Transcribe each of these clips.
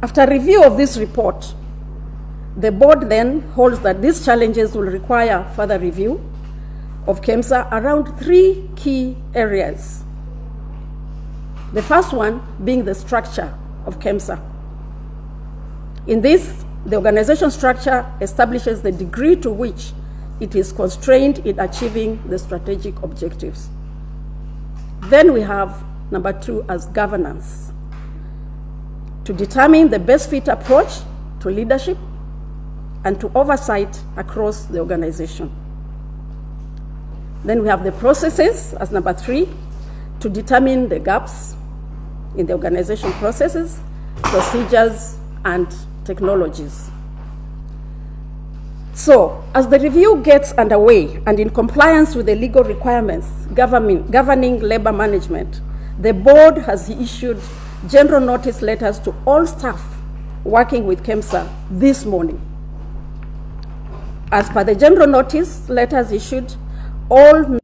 After review of this report, the board then holds that these challenges will require further review of KEMSA around 3 key areas. The first one being the structure of KEMSA. In this, the organization structure establishes the degree to which it is constrained in achieving the strategic objectives. Then we have number 2 as governance, to determine the best fit approach to leadership and to oversight across the organization. Then we have the processes as number 3, to determine the gaps in the organization processes, procedures, and technologies. So, as the review gets underway and in compliance with the legal requirements governing labor management, the board has issued general notice letters to all staff working with KEMSA this morning. As per the general notice letters issued, all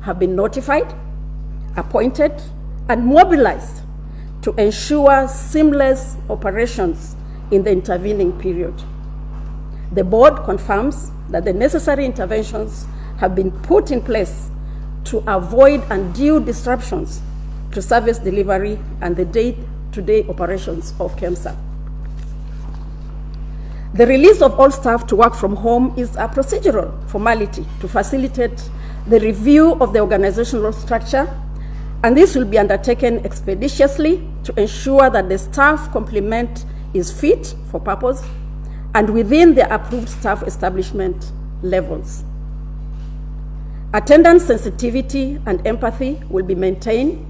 have been notified, appointed, and mobilized to ensure seamless operations in the intervening period. The board confirms that the necessary interventions have been put in place to avoid undue disruptions to service delivery and the day-to-day operations of KEMSA. The release of all staff to work from home is a procedural formality to facilitate the review of the organizational structure, and this will be undertaken expeditiously to ensure that the staff complement is fit for purpose and within the approved staff establishment levels. Attendance sensitivity and empathy will be maintained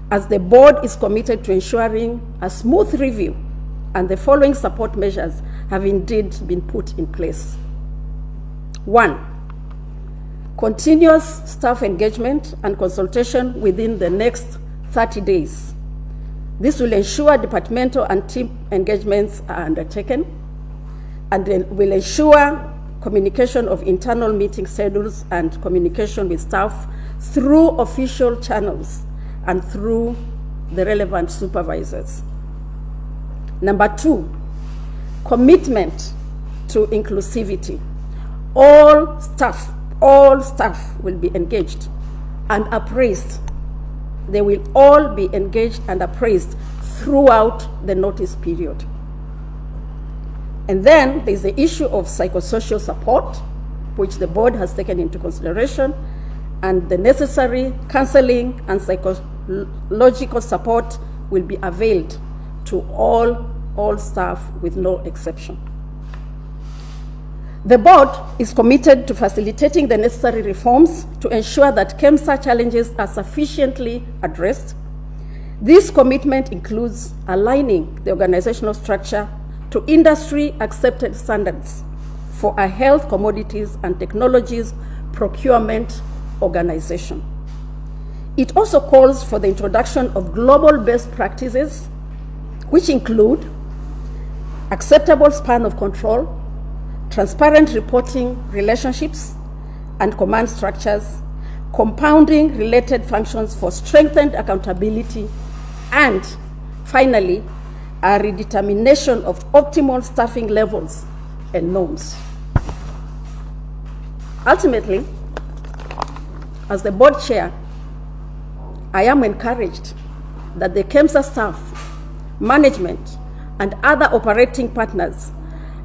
as the board is committed to ensuring a smooth review, and the following support measures have indeed been put in place. 1. Continuous staff engagement and consultation within the next 30 days. This will ensure departmental and team engagements are undertaken, and will ensure communication of internal meeting schedules and communication with staff through official channels and through the relevant supervisors. Number 2, commitment to inclusivity. All staff will be engaged and appraised. They will all be engaged and appraised throughout the notice period. And then there's the issue of psychosocial support, which the board has taken into consideration, and the necessary counseling and psychological support will be availed to all staff with no exception. The board is committed to facilitating the necessary reforms to ensure that KEMSA challenges are sufficiently addressed. This commitment includes aligning the organizational structure to industry-accepted standards for a health, commodities, and technologies procurement organization. It also calls for the introduction of global best practices, which include acceptable span of control, transparent reporting relationships and command structures, compounding related functions for strengthened accountability, and finally, a redetermination of optimal staffing levels and norms. Ultimately, as the board chair, I am encouraged that the KEMSA staff, management, and other operating partners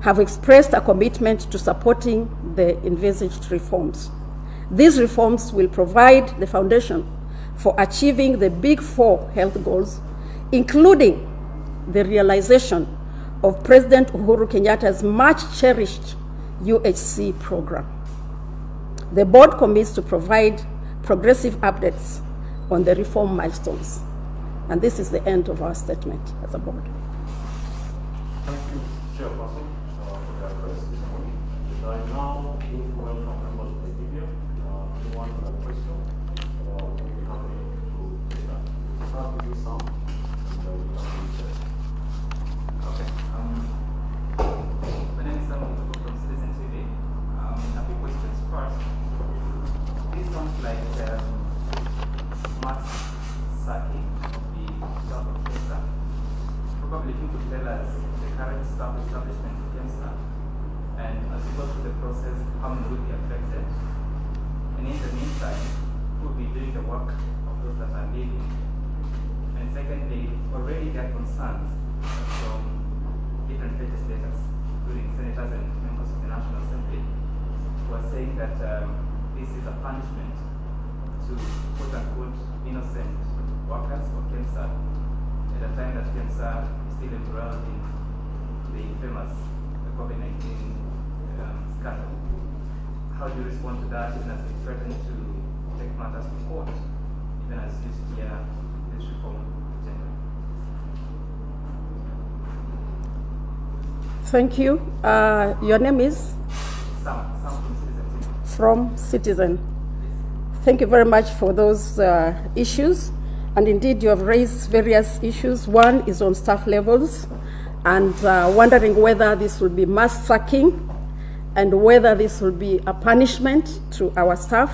have expressed a commitment to supporting the envisaged reforms. These reforms will provide the foundation for achieving the Big Four health goals, including the realization of President Uhuru Kenyatta's much-cherished UHC program. The board commits to provide progressive updates on the reform milestones. And this is the end of our statement as a board. Thank you, Chairperson, for the address this morning. I now would welcome members of the media. Anyone with a question, we'll be happy to take that. We'll start with you, Sam, and then we can Okay. My name is Sam from Citizen how many will be affected, and in the meantime, who will be doing the work of those that are leaving. And secondly, already there are concerns from different legislators, including senators and members of the National Assembly, who are saying that this is a punishment to quote-unquote innocent workers of KEMSA at a time that KEMSA is still embroiled in the famous COVID-19 scandal. How do you respond to that, even as they threaten to take matters to court, even as you steer this reform agenda? Thank you. Your name is? Sam from Citizen. From Citizen. Thank you very much for those issues. And indeed, you have raised various issues. One is on staff levels, and wondering whether this will be mass sacking and whether this will be a punishment to our staff,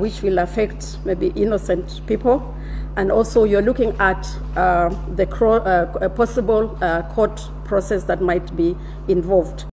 which will affect maybe innocent people. And also, you're looking at a possible court process that might be involved.